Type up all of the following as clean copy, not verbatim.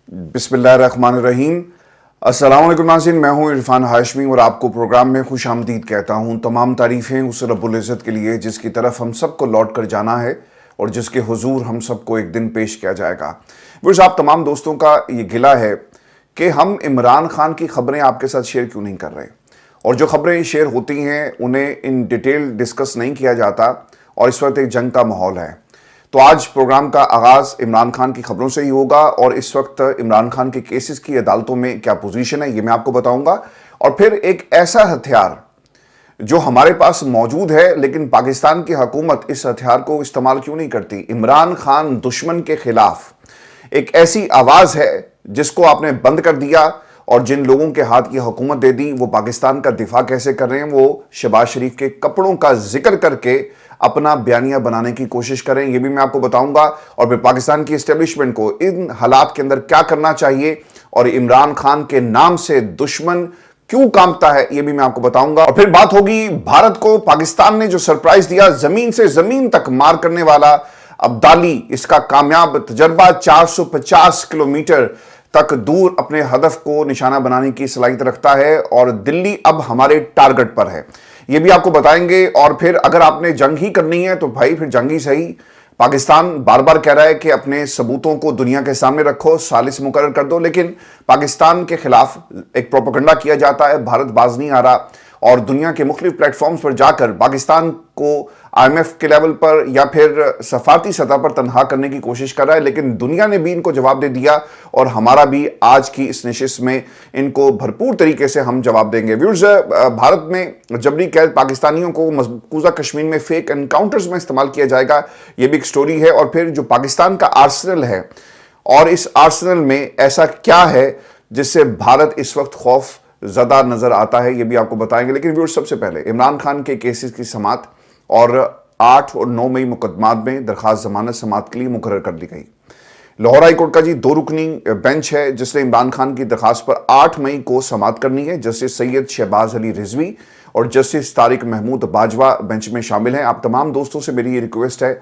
बिस्मिल्लाहिर्रहमानिर्रहीम। अस्सलाम वालेकुम नाज़रीन, मैं हूं इरफान हाशमी और आपको प्रोग्राम में खुश आमदीद कहता हूं। तमाम तारीफ़ें उस रब्बुल इज़्ज़त के लिए जिसकी तरफ हम सबको लौट कर जाना है और जिसके हुजूर हम सबको एक दिन पेश किया जाएगा। व्यूअर्स, आप तमाम दोस्तों का ये गिला है कि हम इमरान खान की खबरें आपके साथ शेयर क्यों नहीं कर रहे, और जो खबरें शेयर होती हैं उन्हें इन डिटेल डिस्कस नहीं किया जाता, और इस वक्त एक जंग का माहौल है। तो आज प्रोग्राम का आगाज़ इमरान खान की खबरों से ही होगा, और इस वक्त इमरान खान के केसेस की अदालतों में क्या पोजीशन है ये मैं आपको बताऊंगा। और फिर एक ऐसा हथियार जो हमारे पास मौजूद है लेकिन पाकिस्तान की हुकूमत इस हथियार को इस्तेमाल क्यों नहीं करती। इमरान खान दुश्मन के खिलाफ एक ऐसी आवाज़ है जिसको आपने बंद कर दिया, और जिन लोगों के हाथ की हुकूमत दे दी वो पाकिस्तान का दिफा कैसे कर रहे हैं, वो शहबाज शरीफ के कपड़ों का जिक्र करके अपना बयानिया बनाने की कोशिश करें, ये भी मैं आपको बताऊंगा। और फिर पाकिस्तान की एस्टेब्लिशमेंट को इन हालात के अंदर क्या करना चाहिए और इमरान खान के नाम से दुश्मन क्यों कांपता है ये भी मैं आपको बताऊंगा। और फिर बात होगी भारत को पाकिस्तान ने जो सरप्राइज दिया, जमीन से जमीन तक मार करने वाला अब्दाली, इसका कामयाब तजर्बा 450 किलोमीटर तक दूर अपने हदफ को निशाना बनाने की सलाहियत रखता है, और दिल्ली अब हमारे टारगेट पर है, ये भी आपको बताएंगे। और फिर अगर आपने जंग ही करनी है तो भाई फिर जंग ही सही। पाकिस्तान बार बार कह रहा है कि अपने सबूतों को दुनिया के सामने रखो, सालिस मुकर्रर कर दो, लेकिन पाकिस्तान के खिलाफ एक प्रोपेगेंडा किया जाता है, भारत बाज नहीं आ रहा, और दुनिया के मुख्तलिफ प्लेटफॉर्म्स पर जाकर पाकिस्तान को IMF के लेवल पर या फिर सफारती सतह पर तनहा करने की कोशिश कर रहा है। लेकिन दुनिया ने भी इनको जवाब दे दिया, और हमारा भी आज की इस नशिश में इनको भरपूर तरीके से हम जवाब देंगे। व्यूअर्स, भारत में जबरी कैद पाकिस्तानियों को मकबूजा कश्मीर में फेक एनकाउंटर्स में इस्तेमाल किया जाएगा, ये भी एक स्टोरी है। और फिर जो पाकिस्तान का आर्सेनल है, और इस आर्सेनल में ऐसा क्या है जिससे भारत इस वक्त खौफ ज़्यादा नजर आता है, ये भी आपको बताएंगे। लेकिन व्यूअर्स, सबसे पहले इमरान खान के केसेस की समाअत, और 8 और 9 मई मुकदमात में दरखास्त जमानत समाअत के लिए मुकर्रर कर दी गई। लाहौर हाई कोर्ट का जी 2 रुकनी बेंच है जिसने इमरान खान की दरखास्त पर 8 मई को समाअत करनी है। जस्टिस सैयद शहबाज अली रिजवी और जस्टिस तारिक महमूद बाजवा बेंच में शामिल हैं। आप तमाम दोस्तों से मेरी ये रिक्वेस्ट है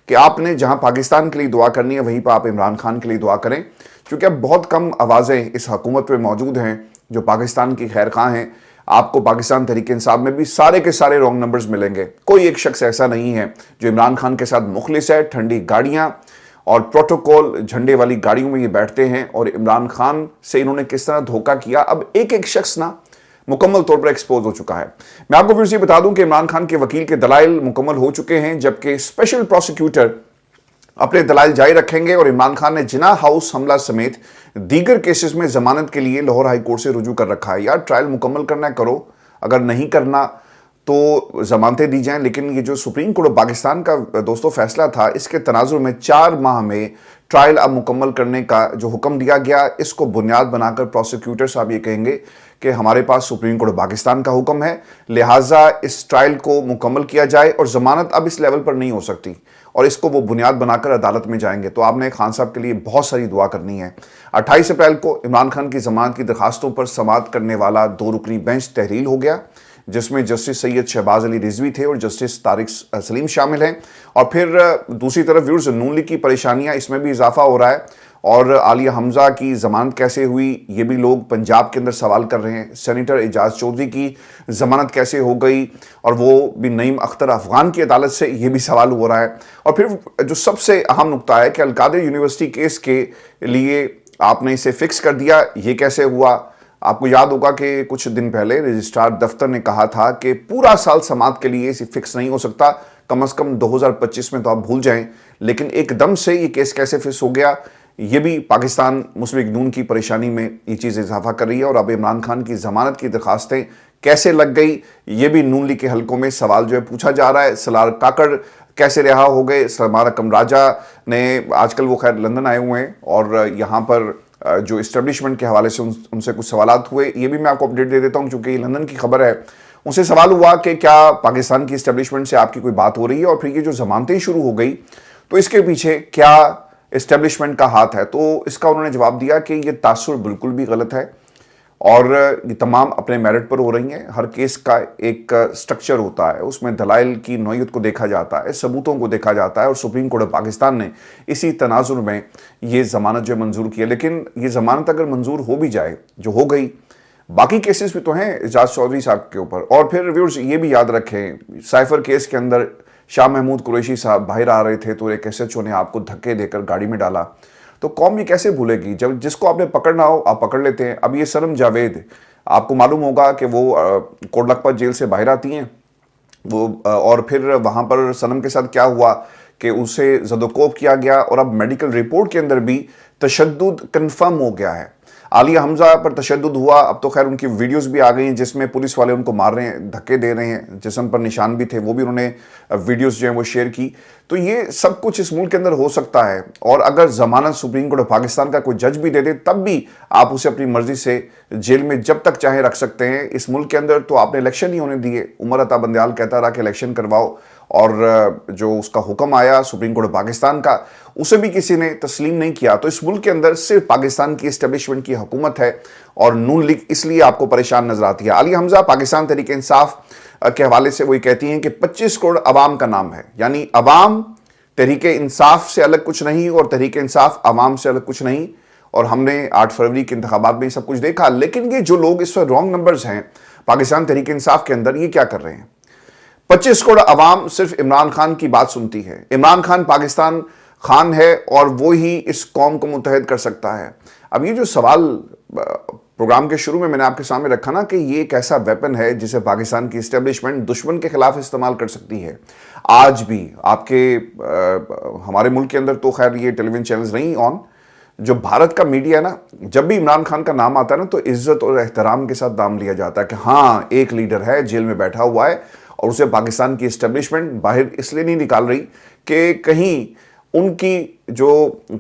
कि आपने जहां पाकिस्तान के लिए दुआ करनी है वहीं पर आप इमरान खान के लिए दुआ करें, क्योंकि अब बहुत कम आवाज़ें इस हुकूमत में मौजूद हैं जो पाकिस्तान की खैर खां हैं। आपको पाकिस्तान तहरीक इंसाफ में भी सारे के सारे रॉन्ग नंबर्स मिलेंगे, कोई एक शख्स ऐसा नहीं है जो इमरान खान के साथ मुखलिस है। ठंडी गाड़ियां और प्रोटोकॉल झंडे वाली गाड़ियों में ये बैठते हैं, और इमरान खान से इन्होंने किस तरह धोखा किया, अब एक एक शख्स ना मुकम्मल तौर पर एक्सपोज हो चुका है। मैं आपको फिर से बता दूं कि इमरान खान के वकील के दलाइल मुकम्मल हो चुके हैं, जबकि स्पेशल प्रोसिक्यूटर अपने दलाइल जारी रखेंगे, और इमरान खान ने जिना हाउस हमला समेत दीगर केसेस में जमानत के लिए लाहौर हाई कोर्ट से रुजू कर रखा है। यार, ट्रायल मुकम्मल करना है करो, अगर नहीं करना तो जमानतें दी जाएं। लेकिन ये जो सुप्रीम कोर्ट ऑफ पाकिस्तान का दोस्तों फैसला था, इसके तनाजुर में 4 माह में ट्रायल अब मुकम्मल करने का जो हुक्म दिया गया, इसको बुनियाद बनाकर प्रोसिक्यूटर साहब ये कहेंगे कि हमारे पास सुप्रीम कोर्ट ऑफ पाकिस्तान का हुक्म है, लिहाजा इस ट्रायल को मुकम्मल किया जाए, और जमानत अब इस लेवल पर नहीं हो सकती, और इसको वो बुनियाद बनाकर अदालत में जाएंगे। तो आपने खान साहब के लिए बहुत सारी दुआ करनी है। 28 अप्रैल को इमरान खान की जमानत की दरखास्तों पर समाअत करने वाला 2 रुकनी बेंच तहरील हो गया, जिसमें जस्टिस सैयद शहबाज अली रिजवी थे और जस्टिस तारिक सलीम शामिल हैं। और फिर दूसरी तरफ व्यूअर्स, नून लीग की परेशानियां, इसमें भी इजाफा हो रहा है, और आलिया हमजा की जमानत कैसे हुई ये भी लोग पंजाब के अंदर सवाल कर रहे हैं। सेनेटर एजाज चौधरी की जमानत कैसे हो गई, और वो भी नईम अख्तर अफगान की अदालत से, ये भी सवाल हो रहा है। और फिर जो सबसे अहम नुकता है कि अलकादिर यूनिवर्सिटी केस के लिए आपने इसे फिक्स कर दिया, ये कैसे हुआ। आपको याद होगा कि कुछ दिन पहले रजिस्ट्रार दफ्तर ने कहा था कि पूरा साल समाअत के लिए इसे फिक्स नहीं हो सकता, कम से कम 2025 में तो आप भूल जाएं। लेकिन एकदम से ये केस कैसे फिक्स हो गया, ये भी पाकिस्तान मुस्लिम लीग नून की परेशानी में ये चीज़ इजाफा कर रही है। और अब इमरान खान की जमानत की दरखास्तें कैसे लग गई, ये भी नून लीग के हलकों में सवाल जो है पूछा जा रहा है। सलार काकड़ कैसे रिहा हो गए, सलमान रकम राजा ने, आजकल वो खैर लंदन आए हुए हैं, और यहाँ पर जो इस्टेब्लिशमेंट के हवाले से उनसे कुछ सवालात हुए, ये भी मैं आपको अपडेट दे देता हूँ क्योंकि ये लंदन की खबर है। उनसे सवाल हुआ कि क्या पाकिस्तान की इस्टेब्लिशमेंट से आपकी कोई बात हो रही है, और फिर ये जो जमानतें शुरू हो गई तो इसके पीछे क्या इस्टेब्लिशमेंट का हाथ है। तो इसका उन्होंने जवाब दिया कि ये तासुर बिल्कुल भी गलत है, اور یہ تمام اپنے میرٹ پر ہو رہی ہیں. ہر کیس کا ایک سٹرکچر ہوتا ہے, اس میں دلائل کی نوعیت کو دیکھا جاتا ہے, ثبوتوں کو دیکھا جاتا ہے, اور سپریم کورٹ آف پاکستان نے اسی تناظر میں یہ ضمانت جو منظور کی ہے. لیکن یہ ضمانت اگر منظور ہو بھی جائے, جو ہو گئی, باقی کیسز بھی تو ہیں اعجاز چودھری صاحب کے اوپر. اور پھر ویورز یہ بھی یاد رکھیں, سائفر کیس کے اندر شاہ محمود قریشی صاحب باہر آ رہے تھے تو ایک ایس ایچ او نے آپ کو دھکے دے کر گاڑی میں ڈالا. تو قوم یہ کیسے بھولے گی؟ جب جس کو آپ نے پکڑنا ہو آپ پکڑ لیتے ہیں. اب یہ سنم جاوید, آپ کو معلوم ہوگا کہ وہ کوٹ لکھپت جیل سے باہر آتی ہیں وہ, اور پھر وہاں پر سنم کے ساتھ کیا ہوا کہ اسے زد و کوب کیا گیا, اور اب میڈیکل رپورٹ کے اندر بھی تشدد کنفرم ہو گیا ہے. عالیہ حمزہ پر تشدد ہوا, اب تو خیر ان کی ویڈیوز بھی آ گئی ہیں جس میں پولیس والے ان کو مار رہے ہیں, دھکے دے رہے ہیں, جسم پر نشان بھی تھے, وہ بھی انہوں نے ویڈیوز جو ہیں وہ شیئر کی. تو یہ سب کچھ اس ملک کے اندر ہو سکتا ہے, اور اگر ضمانت سپریم کورٹ آف پاکستان کا کوئی جج بھی دے دے تب بھی آپ اسے اپنی مرضی سے جیل میں جب تک چاہیں رکھ سکتے ہیں. اس ملک کے اندر تو آپ نے الیکشن نہیں ہونے دیے. عمر عطا بندیال کہتا رہا کہ الیکشن کرواؤ, اور جو اس کا حکم آیا سپریم کورٹ آف پاکستان کا, اسے بھی کسی نے تسلیم نہیں کیا. تو اس ملک کے اندر صرف پاکستان کی اسٹیبلشمنٹ کی حکومت ہے, اور نون لیگ اس لیے آپ کو پریشان نظر آتی ہے. عالیہ حمزہ پاکستان تحریک انصاف کے حوالے سے وہی کہتی ہیں کہ 25 کروڑ عوام کا نام ہے, یعنی عوام تحریک انصاف سے الگ کچھ نہیں اور تحریک انصاف عوام سے الگ کچھ نہیں. اور ہم نے 8 فروری کے انتخابات میں سب کچھ دیکھا. لیکن یہ جو لوگ اس وقت رانگ نمبرز ہیں پاکستان تحریک انصاف کے اندر, یہ کیا کر رہے ہیں؟ 25 کروڑ عوام صرف عمران خان کی بات سنتی ہے. عمران خان پاکستان خان ہے اور وہی اس قوم کو متحد کر سکتا ہے. اب یہ جو سوال پروگرام کے شروع میں نے آپ کے سامنے رکھا نا کہ یہ ایک ایسا ویپن ہے جسے پاکستان کی اسٹیبلشمنٹ دشمن کے خلاف استعمال کر سکتی ہے. آج بھی آپ کے ہمارے ملک کے اندر تو خیر یہ ٹیلی ویژن چینلز نہیں آن, جو بھارت کا میڈیا ہے نا, جب بھی عمران خان کا نام آتا ہے نا تو عزت اور احترام کے ساتھ نام لیا جاتا ہے کہ ہاں ایک لیڈر ہے, جیل میں بیٹھا ہوا ہے, اور اسے پاکستان کی اسٹیبلشمنٹ باہر اس لیے نہیں نکال رہی کہ کہیں ان کی جو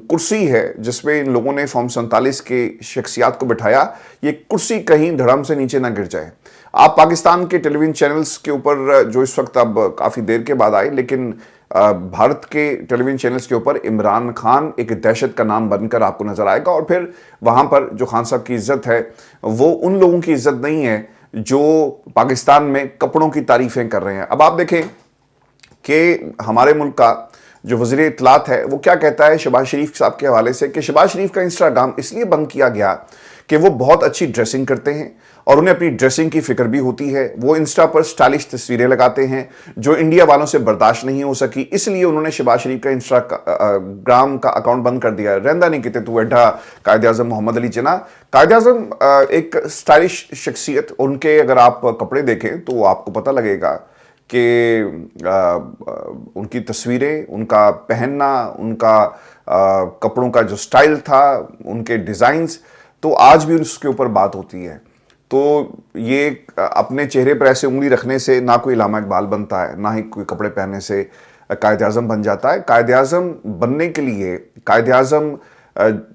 کرسی ہے جس میں ان لوگوں نے فارم 47 کے شخصیات کو بٹھایا, یہ کرسی کہیں دھڑم سے نیچے نہ گر جائے. آپ پاکستان کے ٹیلی ویژن چینلز کے اوپر جو اس وقت اب کافی دیر کے بعد آئے, لیکن بھارت کے ٹیلی ویژن چینلز کے اوپر عمران خان ایک دہشت کا نام بن کر آپ کو نظر آئے گا. اور پھر وہاں پر جو خان صاحب کی عزت ہے وہ ان لوگوں کی عزت نہیں ہے جو پاکستان میں کپڑوں کی تعریفیں کر رہے ہیں. اب آپ دیکھیں کہ ہمارے ملک کا جو وزیر اطلاعات ہے وہ کیا کہتا ہے شہباز شریف صاحب کے حوالے سے, کہ شہباز شریف کا انسٹاگرام اس لیے بند کیا گیا کہ وہ بہت اچھی ڈریسنگ کرتے ہیں اور انہیں اپنی ڈریسنگ کی فکر بھی ہوتی ہے. وہ انسٹا پر سٹائلش تصویریں لگاتے ہیں جو انڈیا والوں سے برداشت نہیں ہو سکی, اس لیے انہوں نے شہباز شریف کا انسٹاگرام کا اکاؤنٹ بند کر دیا. رہندہ نہیں کہتے تو ایڈا قائد اعظم محمد علی جناح. قائد اعظم ایک سٹائلش شخصیت, ان کے اگر آپ کپڑے دیکھیں تو آپ کو پتہ لگے گا کہ ان کی تصویریں, ان کا پہننا, ان کا کپڑوں کا جو سٹائل تھا, ان کے ڈیزائنز, تو آج بھی اس کے اوپر بات ہوتی ہے. تو یہ اپنے چہرے پر ایسے انگلی رکھنے سے نہ کوئی علامہ اقبال بنتا ہے, نہ ہی کوئی کپڑے پہننے سے قائد اعظم بن جاتا ہے. قائد اعظم بننے کے لیے, قائد اعظم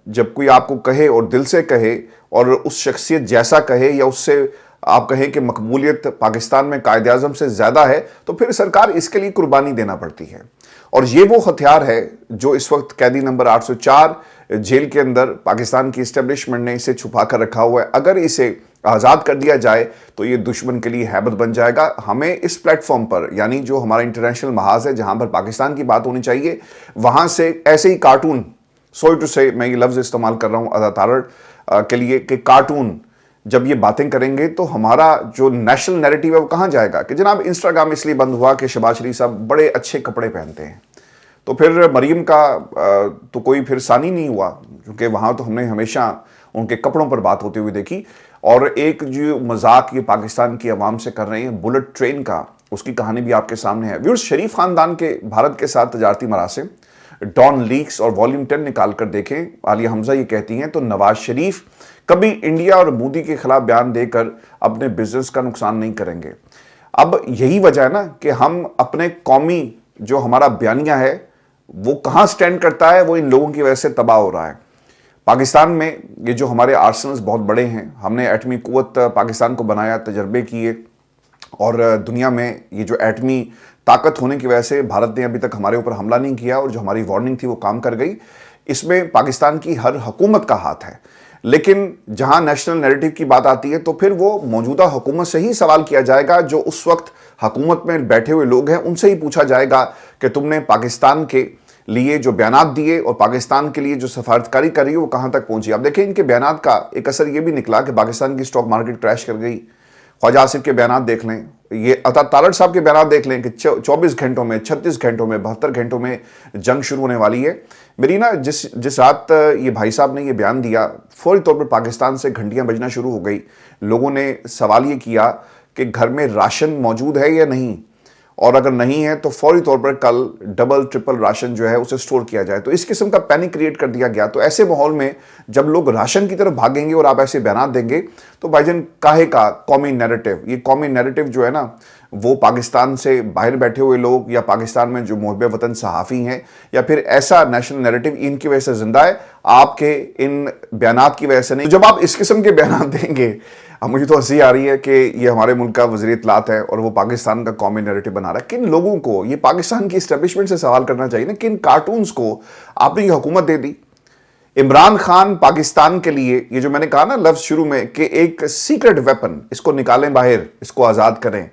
جب کوئی آپ کو کہے اور دل سے کہے اور اس شخصیت جیسا کہے, یا اس سے آپ کہیں کہ مقبولیت پاکستان میں قائد اعظم سے زیادہ ہے, تو پھر سرکار اس کے لیے قربانی دینا پڑتی ہے. اور یہ وہ ہتھیار ہے جو اس وقت قیدی نمبر 804 جیل کے اندر پاکستان کی اسٹیبلشمنٹ نے اسے چھپا کر رکھا ہوا ہے. اگر اسے آزاد کر دیا جائے تو یہ دشمن کے لیے ہیبت بن جائے گا. ہمیں اس پلیٹ فارم پر, یعنی جو ہمارا انٹرنیشنل محاذ ہے جہاں پر پاکستان کی بات ہونی چاہیے, وہاں سے ایسے ہی کارٹون, سوری ٹو سے میں یہ لفظ استعمال کر رہا ہوں اداتارڑ کے لیے, کہ کارٹون جب یہ باتیں کریں گے تو ہمارا جو نیشنل نیریٹیو ہے وہ کہاں جائے گا کہ جناب انسٹاگرام اس لیے بند ہوا کہ شہباز شریف صاحب بڑے اچھے کپڑے پہنتے ہیں. تو پھر مریم کا تو کوئی پھر ثانی نہیں ہوا, کیونکہ وہاں تو ہم نے ہمیشہ ان کے کپڑوں پر بات ہوتے ہوئے دیکھی. اور ایک جو مذاق یہ پاکستان کی عوام سے کر رہے ہیں بلٹ ٹرین کا, اس کی کہانی بھی آپ کے سامنے ہے. ویورز, شریف خاندان کے بھارت کے ساتھ تجارتی مراسم, ڈان لیکس اور والیوم 10 نکال کر دیکھیں. عالیہ حمزہ یہ کہتی ہیں تو نواز شریف کبھی انڈیا اور مودی کے خلاف بیان دے کر اپنے بزنس کا نقصان نہیں کریں گے. اب یہی وجہ ہے نا کہ ہم اپنے قومی جو ہمارا بیانیہ ہے وہ کہاں سٹینڈ کرتا ہے, وہ ان لوگوں کی وجہ سے تباہ ہو رہا ہے. پاکستان میں یہ جو ہمارے آرسنلز بہت بڑے ہیں, ہم نے ایٹمی قوت پاکستان کو بنایا, تجربے کیے, اور دنیا میں یہ جو ایٹمی طاقت ہونے کی وجہ سے بھارت نے ابھی تک ہمارے اوپر حملہ نہیں کیا, اور جو ہماری وارننگ تھی وہ کام کر گئی. اس میں پاکستان کی ہر حکومت کا ہاتھ ہے. لیکن جہاں نیشنل نیریٹو کی بات آتی ہے تو پھر وہ موجودہ حکومت سے ہی سوال کیا جائے گا، جو اس وقت حکومت میں بیٹھے ہوئے لوگ ہیں ان سے ہی پوچھا جائے گا کہ تم نے پاکستان کے لیے جو بیانات دیے اور پاکستان کے لیے جو سفارتکاری کری وہ کہاں تک پہنچی۔ اب دیکھیں ان کے بیانات کا ایک اثر یہ بھی نکلا کہ پاکستان کی سٹاک مارکیٹ کریش کر گئی۔ خواجہ آصف کے بیانات دیکھ لیں، یہ عطا تارڑ صاحب کے بیانات دیکھ لیں کہ 24 گھنٹوں میں، 36 گھنٹوں میں، 72 گھنٹوں میں جنگ شروع ہونے والی ہے۔ میری نا جس رات یہ بھائی صاحب نے یہ بیان دیا، فوری طور پر پاکستان سے گھنٹیاں بجنا شروع ہو گئی۔ لوگوں نے سوال یہ کیا کہ گھر میں راشن موجود ہے یا نہیں، اور اگر نہیں ہے تو فوری طور پر کل ڈبل ٹرپل راشن جو ہے اسے سٹور کیا جائے۔ تو اس قسم کا پینک کریٹ کر دیا گیا۔ تو ایسے ماحول میں جب لوگ راشن کی طرف بھاگیں گے اور آپ ایسے بیانات دیں گے تو بھائی جان کاہے کا قومی نیریٹو، یہ قومی نیریٹو جو ہے نا وہ پاکستان سے باہر بیٹھے ہوئے لوگ یا پاکستان میں جو محب وطن صحافی ہیں یا پھر ایسا نیشنل نیریٹو ان کی وجہ سے زندہ ہے، آپ کے ان بیانات کی وجہ سے نہیں۔ جب آپ اس قسم کے بیانات دیں گے، اب مجھے تو ہنسی آ رہی ہے کہ یہ ہمارے ملک کا وزیر اطلاعات ہے اور وہ پاکستان کا قومی نیریٹو بنا رہا ہے۔ کن لوگوں کو یہ پاکستان کی اسٹیبلشمنٹ سے سوال کرنا چاہیے نا، کن کارٹونز کو آپ نے یہ حکومت دے دی؟ عمران خان پاکستان کے لیے یہ جو میں نے کہا نا لفظ شروع میں کہ ایک سیکرٹ ویپن، اس کو نکالیں باہر، اس کو آزاد کریں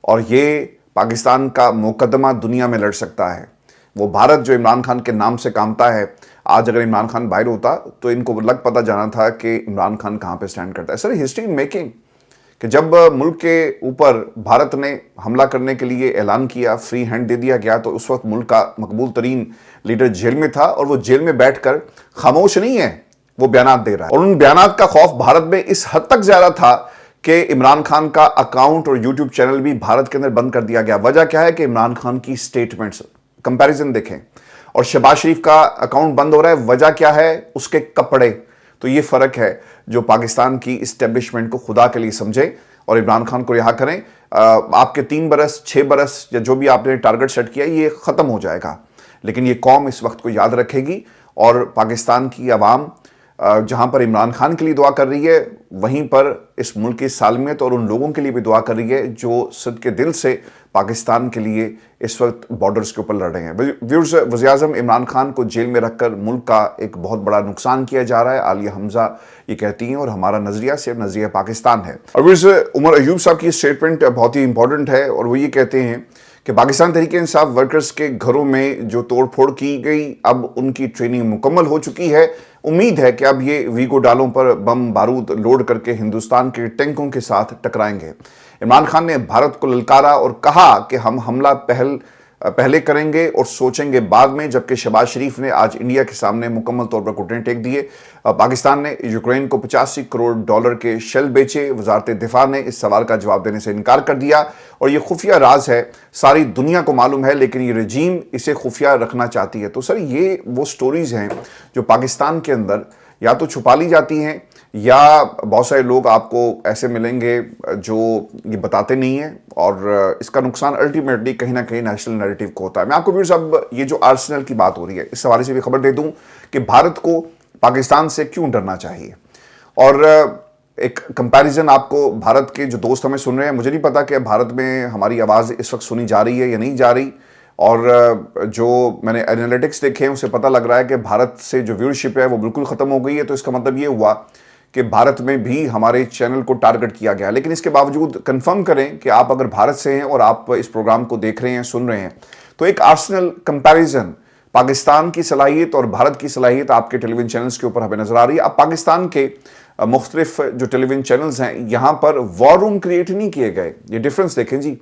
اور یہ پاکستان کا مقدمہ دنیا میں لڑ سکتا ہے۔ وہ بھارت جو عمران خان کے نام سے کامتا ہے، آج اگر عمران خان باہر ہوتا تو ان کو لگ پتہ جانا تھا کہ عمران خان کہاں پہ سٹینڈ کرتا ہے۔ سر ہسٹری ان میکنگ کہ جب ملک کے اوپر بھارت نے حملہ کرنے کے لیے اعلان کیا، فری ہینڈ دے دیا گیا، تو اس وقت ملک کا مقبول ترین لیڈر جیل میں تھا اور وہ جیل میں بیٹھ کر خاموش نہیں ہے، وہ بیانات دے رہا ہے۔ اور ان بیانات کا خوف بھارت میں اس حد تک زیادہ تھا کہ عمران خان کا اکاؤنٹ اور یوٹیوب چینل بھی بھارت کے اندر بند کر دیا گیا۔ وجہ کیا ہے کہ عمران خان کی سٹیٹمنٹس، کمپیریزن دیکھیں، اور شہباز شریف کا اکاؤنٹ بند ہو رہا ہے، وجہ کیا ہے؟ اس کے کپڑے۔ تو یہ فرق ہے جو پاکستان کی اسٹیبلشمنٹ کو خدا کے لیے سمجھیں اور عمران خان کو رہا کریں۔ آپ کے 3 برس 6 برس یا جو بھی آپ نے ٹارگٹ سیٹ کیا یہ ختم ہو جائے گا، لیکن یہ قوم اس وقت کو یاد رکھے گی اور پاکستان کی عوام جہاں پر عمران خان کے لیے دعا کر رہی ہے، وہیں پر اس ملک کی سالمیت اور ان لوگوں کے لیے بھی دعا کر رہی ہے جو صدقے دل سے پاکستان کے لیے اس وقت بارڈرز کے اوپر لڑ رہے ہیں۔ ویورز، وزیر اعظم عمران خان کو جیل میں رکھ کر ملک کا ایک بہت بڑا نقصان کیا جا رہا ہے، عالیہ حمزہ یہ کہتی ہیں، اور ہمارا نظریہ صرف نظریہ پاکستان ہے۔ اور ویورز، عمر ایوب صاحب کی سٹیٹمنٹ بہت ہی امپورٹنٹ ہے اور وہ یہ کہتے ہیں کہ پاکستان تحریک انصاف ورکرز کے گھروں میں جو توڑ پھوڑ کی گئی، اب ان کی ٹریننگ مکمل ہو چکی ہے۔ امید ہے کہ اب یہ ویگو ڈالوں پر بم بارود لوڈ کر کے ہندوستان کے ٹینکوں کے ساتھ ٹکرائیں گے۔ عمران خان نے بھارت کو للکارا اور کہا کہ ہم حملہ پہلے کریں گے اور سوچیں گے بعد میں، جبکہ شہباز شریف نے آج انڈیا کے سامنے مکمل طور پر گھٹنے ٹیک دیے۔ پاکستان نے یوکرین کو $85 کروڑ کے شیل بیچے۔ وزارت دفاع نے اس سوال کا جواب دینے سے انکار کر دیا اور یہ خفیہ راز ہے، ساری دنیا کو معلوم ہے، لیکن یہ رجیم اسے خفیہ رکھنا چاہتی ہے۔ تو سر یہ وہ سٹوریز ہیں جو پاکستان کے اندر یا تو چھپا لی جاتی ہیں یا بہت سارے لوگ آپ کو ایسے ملیں گے جو یہ بتاتے نہیں ہیں، اور اس کا نقصان الٹیمیٹلی کہیں نہ کہیں نیشنل نیریٹو کو ہوتا ہے۔ میں آپ کو بھی صاحب یہ جو آرسنل کی بات ہو رہی ہے اس حوالے سے بھی خبر دے دوں کہ بھارت کو پاکستان سے کیوں ڈرنا چاہیے، اور ایک کمپیریزن آپ کو بھارت کے جو دوست ہمیں سن رہے ہیں، مجھے نہیں پتا کہ بھارت میں ہماری آواز اس وقت سنی جا رہی ہے یا نہیں جا رہی، اور جو میں نے انالیٹکس دیکھے ہیں اسے پتہ لگ رہا ہے کہ بھارت سے جو ویورشپ ہے وہ بالکل ختم ہو گئی ہے۔ تو اس کا مطلب یہ ہوا کہ بھارت میں بھی ہمارے چینل کو ٹارگٹ کیا گیا، لیکن اس کے باوجود کنفرم کریں کہ آپ اگر بھارت سے ہیں اور آپ اس پروگرام کو دیکھ رہے ہیں، سن رہے ہیں، تو ایک آرسنل کمپیریزن پاکستان کی صلاحیت اور بھارت کی صلاحیت آپ کے ٹیلی ویژن چینلز کے اوپر ہمیں نظر آ رہی ہے۔ اب پاکستان کے مختلف جو ٹیلی ویژن چینلز ہیں یہاں پر وار روم کریٹ نہیں کیے گئے، یہ ڈیفرنس دیکھیں جی،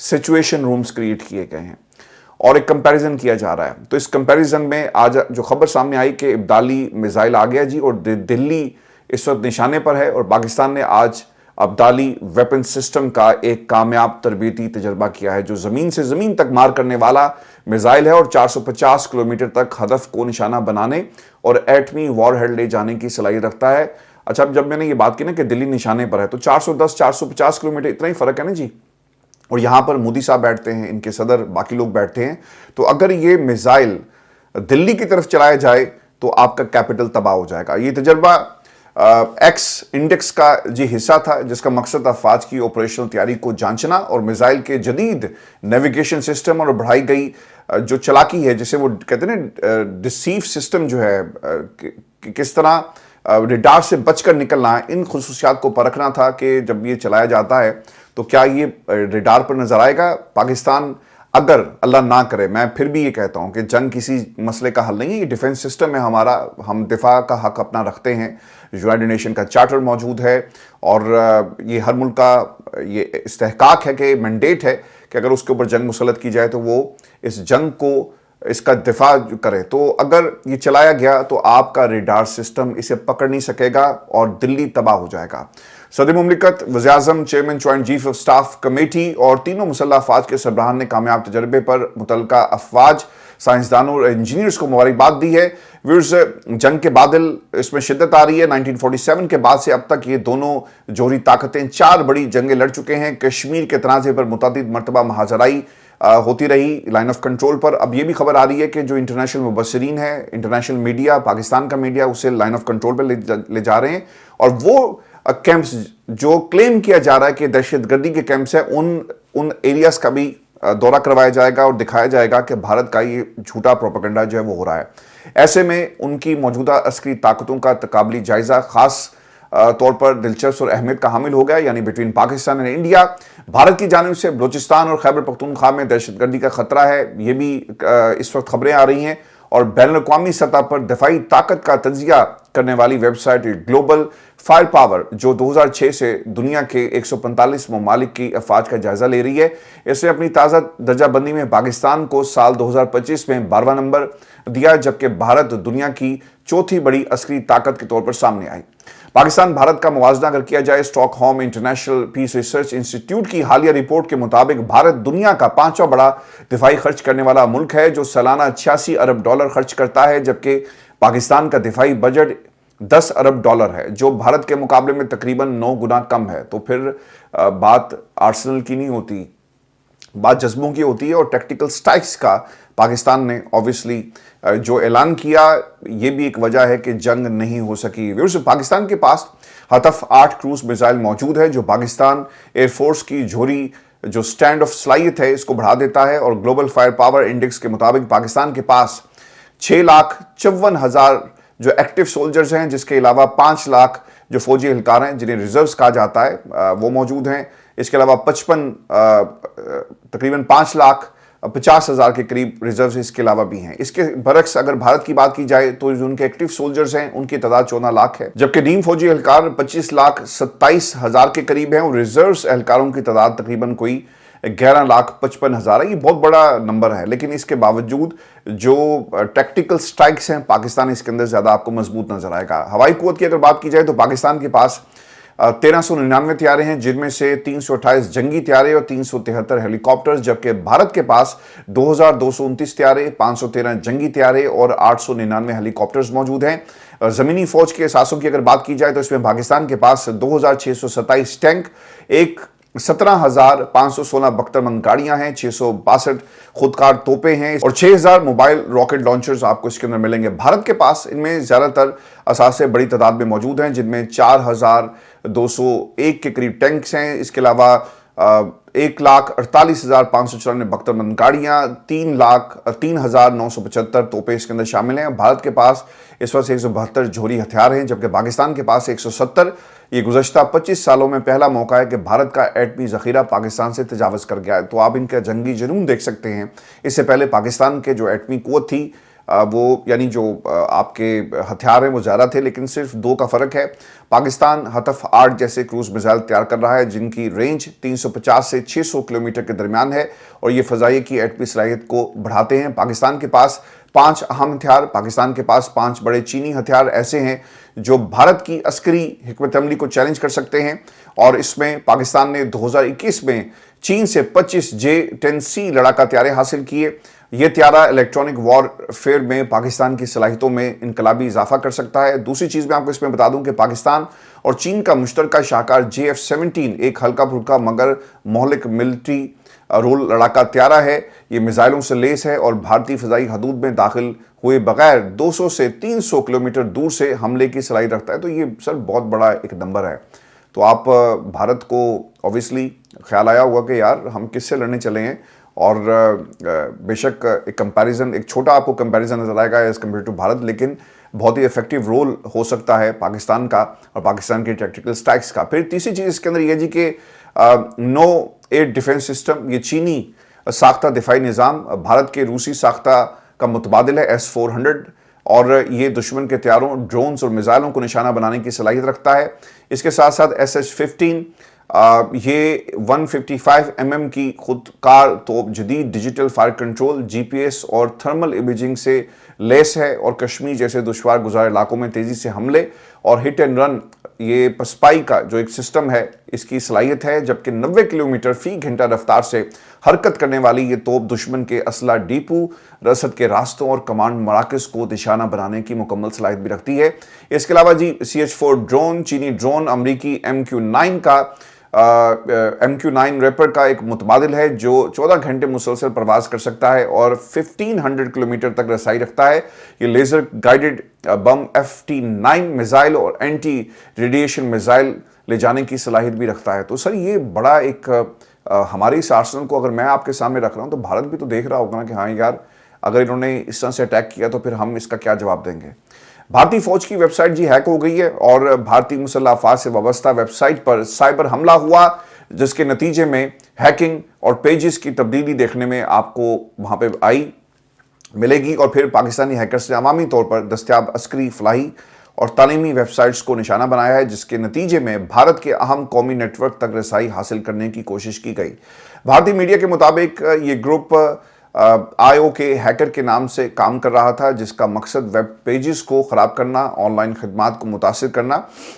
سچویشن رومز کریٹ کیے گئے ہیں اور ایک کمپیریزن کیا جا رہا ہے۔ تو اس کمپیریزن میں آج جو خبر سامنے آئی کہ ابدالی میزائل آ گیا جی، اور دلی اس وقت نشانے پر ہے، اور پاکستان نے آج ابدالی ویپن سسٹم کا ایک کامیاب تربیتی تجربہ کیا ہے جو زمین سے زمین تک مار کرنے والا میزائل ہے اور 450 کلومیٹر تک ہدف کو نشانہ بنانے اور ایٹمی وار ہیڈ لے جانے کی صلاحیت رکھتا ہے۔ اچھا، اب جب میں نے یہ بات کی نا کہ دلی نشانے پر ہے، تو 410 450 کلومیٹر اتنا ہی فرق ہے نا جی، اور یہاں پر مودی صاحب بیٹھتے ہیں، ان کے صدر، باقی لوگ بیٹھتے ہیں۔ تو اگر یہ میزائل دلی کی طرف چلایا جائے تو آپ کا کیپٹل تباہ ہو جائے گا۔ یہ تجربہ ایکس انڈیکس کا جی حصہ تھا، جس کا مقصد افواج کی آپریشنل تیاری کو جانچنا اور میزائل کے جدید نیویگیشن سسٹم اور بڑھائی گئی جو چلاکی ہے، جسے وہ کہتے ہیں نا ڈسیو سسٹم جو ہے، کس طرح रेडार से बचकर निकलना है, इन खसूसियात को परखना था कि जब ये चलाया जाता है तो क्या ये रेडार पर नजर आएगा। पाकिस्तान अगर अल्लाह ना करे, मैं फिर भी ये कहता हूँ कि जंग किसी मसले का हल नहीं है, ये डिफेंस सिस्टम है हमारा, हम दिफा का हक अपना रखते हैं, यूनाइटेड नेशन का चार्टर मौजूद है और ये हर मुल्क का ये इस्तेहकाक है कि मैंडेट है कि अगर उसके ऊपर जंग मुसल्लत की जाए तो वो इस जंग को, इसका दिफा करे। तो अगर ये चलाया गया तो आपका रेडार सिस्टम इसे पकड़ नहीं सकेगा और दिल्ली तबाह हो जाएगा। सदर मुमलिकत, वज़ीर-ए-आज़म, chairman joint chief of staff committee और तीनों मुसल्लह अफवाज के सरबराहान ने कामयाब तजर्बे पर मुतल्लिका अफवाज, साइंसदानों और इंजीनियर्स को मुबारकबाद दी है। व्यूअर्स, जंग के बादल इसमें शिद्दत आ रही है। 1947 के बाद से अब तक ये दोनों जोहरी ताकतें 4 बड़ी जंगें लड़ चुके हैं। कश्मीर के तनाज़े पर मुतअद्दिद मरतबा महाजराई होती रही लाइन ऑफ कंट्रोल पर। अब ये भी खबर आ रही है कि जो इंटरनेशनल मुबस्सिरीन है, इंटरनेशनल मीडिया, पाकिस्तान का मीडिया, उसे लाइन ऑफ कंट्रोल पर ले जा रहे हैं और वो कैंप्स जो क्लेम किया जा रहा है कि दहशतगर्दी के कैंप्स है, उन एरियाज का भी दौरा करवाया जाएगा और दिखाया जाएगा कि भारत का ये झूठा प्रोपेगेंडा जो है वो हो रहा है। ऐसे में उनकी मौजूदा अस्करी ताकतों का तकाबली जायजा खास तौर पर दिलचस्प और अहमियत का हामिल हो गया, यानी between Pakistan and India. Bharat की जानिब से बलूचिस्तान और खैबर पख्तूनख्वा में दहशतगर्दी का खतरा है, ये भी इस वक्त खबरें आ रही हैं और बैनुल-अक़वामी सतह पर दफाई ताकत का तज्जिया करने वाली वेबसाइट ग्लोबल फायर पावर, जो 2006 से दुनिया के 145 ममालिक की अफवाज का जायजा ले रही है, इसने अपनी ताज़ा दर्जाबंदी में पाकिस्तान को साल 2025 में 12वां नंबर दिया, जबकि भारत दुनिया की चौथी बड़ी अस्करी ताकत के तौर पर सामने आई। पाकिस्तान भारत का मुवाजना अगर किया जाए, Stockholm International Peace Research Institute की हालिया रिपोर्ट के मुताबिक भारत दुनिया का 5वां बड़ा दिफाई खर्च करने वाला मुल्क है, जो सालाना 86 अरब डॉलर खर्च करता है, जबकि पाकिस्तान का दिफाई बजट 10 अरब डॉलर है, जो भारत के मुकाबले में तकरीबन 9 गुना कम है। तो फिर बात आर्सेनल की नहीं होती, बात जज्बों की होती है और टैक्टिकल स्ट्राइक्स का पाकिस्तान ने ऑब्वियसली जो ऐलान किया, ये भी एक वजह है कि जंग नहीं हो सकी। पाकिस्तान के पास हतफ 8 क्रूज मिसाइल मौजूद है, जो पाकिस्तान एयरफोर्स की जोहरी जो स्टैंड ऑफ सलाहियत है इसको बढ़ा देता है और ग्लोबल फायर पावर इंडेक्स के मुताबिक पाकिस्तान के पास 6,54,000 जो एक्टिव सोल्जर्स हैं, जिसके अलावा 5 लाख जो फौजी एहलकार हैं जिन्हें रिजर्व्स कहा जाता है वो मौजूद हैं। इसके अलावा तकरीबन 5,50,000 के करीब रिजर्व्स इसके अलावा भी हैं। इसके बरक्स अगर भारत की बात की जाए तो जो उनके एक्टिव सोल्जर्स हैं उनकी तादाद 14 लाख है, जबकि नीम फौजी एहलकार 25,27,000 के करीब हैं और रिजर्व्स एहलकारों की तादाद तकरीबन कोई 11,55,000 है। ये बहुत बड़ा नंबर है, लेकिन इसके बावजूद जो टैक्टिकल स्ट्राइक्स हैं पाकिस्तान इसके अंदर ज़्यादा आपको मजबूत नजर आएगा। हवाई कुव्वत की अगर बात की जाए तो पाकिस्तान के पास 1399 त्यारे हैं, जिनमें से 328 जंगी त्यारे और 373 हेलीकॉप्टर्स, जबकि भारत के पास 2229 त्यारे, 513 जंगी त्यारे और 899 हेलीकॉप्टर्स मौजूद हैं। ज़मीनी फौज के असासों की अगर बात की जाए तो इसमें पाकिस्तान के पास 2627 टैंक, 17,516 बख्तरबंद गाड़ियां हैं, 662 खुदकार तोपें हैं और 6,000 मोबाइल रॉकेट लॉन्चर्स आपको इसके अंदर मिलेंगे। भारत के पास इनमें ज़्यादातर असासे बड़ी तादाद में मौजूद हैं, जिनमें 4,201 के करीब टैंक्स हैं। इसके अलावा 1,48,594 बख्तरबंद गाड़ियां, 3,0975 तोपें इसके अंदर शामिल हैं। भारत के पास इस वक्त 172 जोहरी हथियार हैं, जबकि पाकिस्तान के पास 170। ये गुज़श्ता 25 सालों में पहला मौका है कि भारत का एटमी ज़ख़ीरा पाकिस्तान से तजावज़ कर गया है। तो आप इनका जंगी जुनून देख सकते हैं। इससे पहले पाकिस्तान के जो एटमी क़ुव्वत थी वो, यानी जो आपके हथियार हैं वो ज़्यादा थे, लेकिन सिर्फ 2 का फ़र्क है। पाकिस्तान हतफ 8 जैसे क्रूज़ मिसाइल तैयार कर रहा है, जिनकी रेंज 350 से 600 किलोमीटर के दरमियान है और ये फ़ज़ाई की एटमी सलाहियत को बढ़ाते हैं। पाकिस्तान के पास 5 अहम हथियार, पाकिस्तान के पास 5 बड़े चीनी हथियार ऐसे हैं जो भारत की अस्करी हिकमत अमली को चैलेंज कर सकते हैं और इसमें पाकिस्तान ने 2021 में चीन से 25 J-10C लड़ाका त्यारे हासिल किए। ये त्यारा इलेक्ट्रॉनिक वॉरफेयर में पाकिस्तान की सलाहियतों में इनकलाबी इजाफा कर सकता है। दूसरी चीज़ मैं आपको इसमें बता दूं कि पाकिस्तान और चीन का मुश्तरका शाहकार JF-17 एक हल्का फुल्का मगर मोहलिक मिलिट्री रोल लड़ाका त्यारा है। ये मिसाइलों से लेस है और भारतीय फ़ज़ाई हदूद में दाखिल हुए बगैर 200 से 300 किलोमीटर दूर से हमले की सलाहियत रखता है। तो ये सर बहुत बड़ा एक नंबर है। तो आप भारत को ऑब्वियसली ख्याल आया होगा कि यार हम किससे लड़ने चले हैं, और बेशक एक कंपैरिजन, एक छोटा आपको कंपैरिजन नजर आएगा एज कम्पेयर टू भारत, लेकिन बहुत ही इफेक्टिव रोल हो सकता है पाकिस्तान का और पाकिस्तान के टैक्टिकल स्ट्राइक्स का। फिर तीसरी चीज़ इसके अंदर ये जी कि नो एयर डिफेंस सिस्टम, ये चीनी साख्ता दिफाई निज़ाम भारत के रूसी साख्ता का मुतबादिल है S-400, और ये दुश्मन के हथियारों, ड्रोन्स और मिसाइलों को निशाना बनाने की सलाहियत रखता है। इसके साथ साथ SH-15 ये 155 mm की खुदकार तोप जदीद डिजिटल फायर कंट्रोल, GPS और थर्मल इमेजिंग से लेस है और कश्मीर जैसे दुश्वार गुजार इलाकों में तेज़ी से हमले और हिट एंड रन, ये पसपाई का जो एक सिस्टम है इसकी सलाहियत है। जबकि 90 किलोमीटर फी घंटा रफ्तार से हरकत करने वाली ये तोप दुश्मन के असला डिपो, रसद के रास्तों और कमांड मराकज़ को निशाना बनाने की मुकम्मल सलाहियत भी रखती है। इसके अलावा जी CH-4 ड्रोन, चीनी ड्रोन अमरीकी MQ-9 का MQ-9 रैपर का एक मुतबादिल है जो 14 घंटे मुसलसल प्रवास कर सकता है और 1500 किलोमीटर तक रसाई रखता है। ये laser guided bomb FT-9 missile और एंटी रेडिएशन मिसाइल ले जाने की सलाहियत भी रखता है। तो सर ये बड़ा एक हमारे इस आर्सेनल को अगर मैं आपके सामने रख रहा हूँ तो भारत भी तो देख रहा होगा ना कि हाँ यार, अगर इन्होंने इस तरह से अटैक किया तो फिर हम इसका क्या जवाब देंगे। भारतीय फौज की वेबसाइट जी हैक हो गई है और भारतीय मुसल्लह अफवाज से वाबस्ता वेबसाइट पर साइबर हमला हुआ, जिसके नतीजे में हैकिंग और पेजेस की तब्दीली देखने में आपको वहाँ पे आई मिलेगी। और फिर पाकिस्तानी हैकर्स ने अवामी तौर पर दस्तयाब अस्करी, फलाही और तालीमी वेबसाइट्स को निशाना बनाया है, जिसके नतीजे में भारत के अहम कौमी नेटवर्क तक रसाई हासिल करने की कोशिश की गई। भारतीय मीडिया के मुताबिक ये ग्रुप IO के हैकर के नाम से काम कर रहा था, जिसका मकसद वेब पेजेस को ख़राब करना, ऑनलाइन खदमात को मुतासिर करना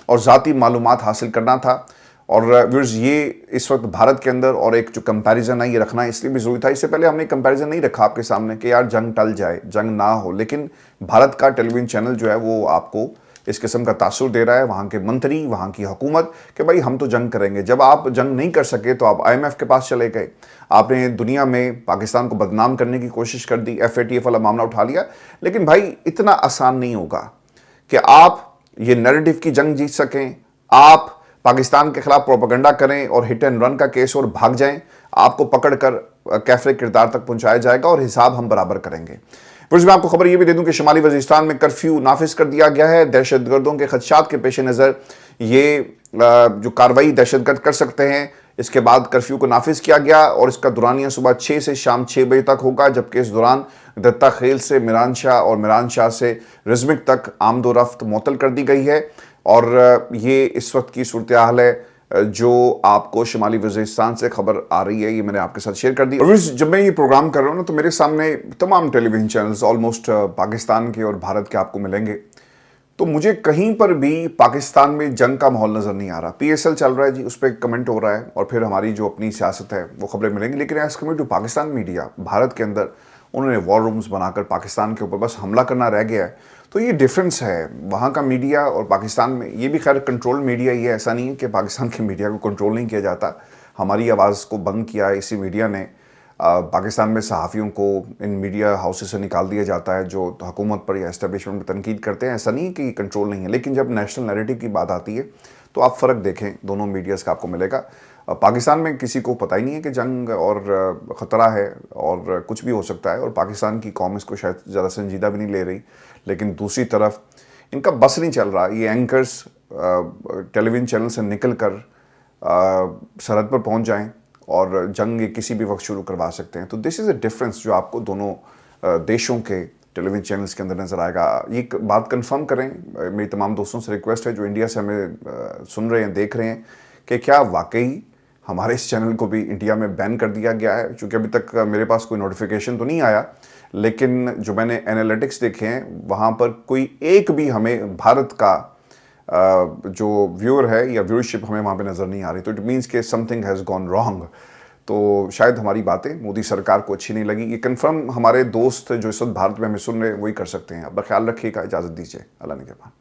और ज़ाती मालूमात हासिल करना था। और व्यूअर्स, ये इस वक्त भारत के अंदर और एक जो कंपैरिजन है ये रखना इसलिए भी ज़रूरी था। इससे पहले हमने कंपैरिजन नहीं रखा आपके सामने कि यार जंग टल जाए, जंग ना हो, लेकिन भारत का टेलीविज़न चैनल जो है वो आपको इस किस्म का तासुर दे रहा है, वहाँ के मंत्री, वहाँ की हुकूमत, कि भाई हम तो जंग करेंगे। जब आप जंग नहीं कर सके तो आप IMF के पास चले गए, आपने दुनिया में पाकिस्तान को बदनाम करने की कोशिश कर दी, FATF वाला मामला उठा लिया। लेकिन भाई इतना आसान नहीं होगा कि आप ये नैरेटिव की जंग जीत सकें, आप पाकिस्तान के खिलाफ प्रोपेगेंडा करें और हिट एंड रन का केस और भाग जाएं। आपको पकड़कर कैफरे किरदार तक पहुंचाया जाएगा और हिसाब हम बराबर करेंगे। फिर मैं आपको खबर ये भी दे दूं कि शुमाली वजीरिस्तान में कर्फ्यू नाफिज कर दिया गया है। दहशतगर्दों के खदशात के पेश नज़र ये जो कार्रवाई दहशतगर्द कर सकते हैं, इसके बाद कर्फ्यू को नाफिज किया गया और इसका दुरानिया सुबह 6 से शाम 6 बजे तक होगा। जबकि इस दौरान दत्ता खेल से मिरान शाह और मिरान शाह से रिजमिक तक आमदो रफ्त मुअत्तल कर दी गई है। और ये इस वक्त की सूरत हाल है जो आपको शुमाली वज़ीरिस्तान से खबर आ रही है, ये मैंने आपके साथ शेयर कर दी। और जब मैं ये प्रोग्राम कर रहा हूँ ना तो मेरे सामने तमाम टेलीविज़न चैनल्स ऑलमोस्ट पाकिस्तान के और भारत के आपको मिलेंगे। तो मुझे कहीं पर भी पाकिस्तान में जंग का माहौल नज़र नहीं आ रहा। PSL चल रहा है जी, उस पर कमेंट हो रहा है और फिर हमारी जो अपनी सियासत है वो खबरें मिलेंगी। लेकिन as comment to Pakistan media, Bharat के अंदर उन्होंने वॉर रूम्स बनाकर पाकिस्तान के ऊपर बस हमला करना रह गया है। तो ये डिफरेंस है वहाँ का मीडिया और पाकिस्तान में। ये भी खैर कंट्रोल मीडिया ही है, ऐसा नहीं है कि पाकिस्तान के मीडिया को कंट्रोल नहीं किया जाता। हमारी आवाज़ को बंद किया है इसी मीडिया ने। पाकिस्तान में सहाफ़ियों को इन मीडिया हाउसेस से निकाल दिया जाता है जो हुकूमत पर या एस्टेब्लिशमेंट पर तनकीद करते हैं। ऐसा नहीं है कि कंट्रोल नहीं है, लेकिन जब नेशनल नैरेटिव की बात आती है तो आप फ़र्क देखें दोनों मीडियाज़ का आपको मिलेगा। पाकिस्तान में किसी को पता ही नहीं है कि जंग और ख़तरा है और कुछ भी हो सकता है, और पाकिस्तान की कौम इसको शायद ज़्यादा संजीदा भी नहीं ले रही। लेकिन दूसरी तरफ इनका बस नहीं चल रहा। ये एंकर्स टेलीविज़न चैनल से निकल कर सरहद पर पहुंच जाएं और जंग ये किसी भी वक्त शुरू करवा सकते हैं। तो दिस इज़ अ डिफरेंस जो आपको दोनों देशों के टेलीविज़न चैनल्स के अंदर नज़र आएगा। ये बात कंफर्म करें, मेरी तमाम दोस्तों से रिक्वेस्ट है जो इंडिया से हमें सुन रहे हैं, देख रहे हैं, कि क्या वाकई हमारे इस चैनल को भी इंडिया में बैन कर दिया गया है। चूँकि अभी तक मेरे पास कोई नोटिफिकेशन तो नहीं आया, लेकिन जो मैंने एनालिटिक्स देखे हैं वहाँ पर कोई एक भी हमें भारत का जो व्यूअर है या व्यूअरशिप हमें वहाँ पे नज़र नहीं आ रही। तो इट मीन्स के समथिंग हैज़ गॉन रॉन्ग। तो शायद हमारी बातें मोदी सरकार को अच्छी नहीं लगी। ये कंफर्म हमारे दोस्त जो इस वक्त भारत में हमें सुन रहे हैं वही कर सकते हैं। अपना ख्याल रखिएगा, इजाज़त दीजिए, अल्लाह निगहबान।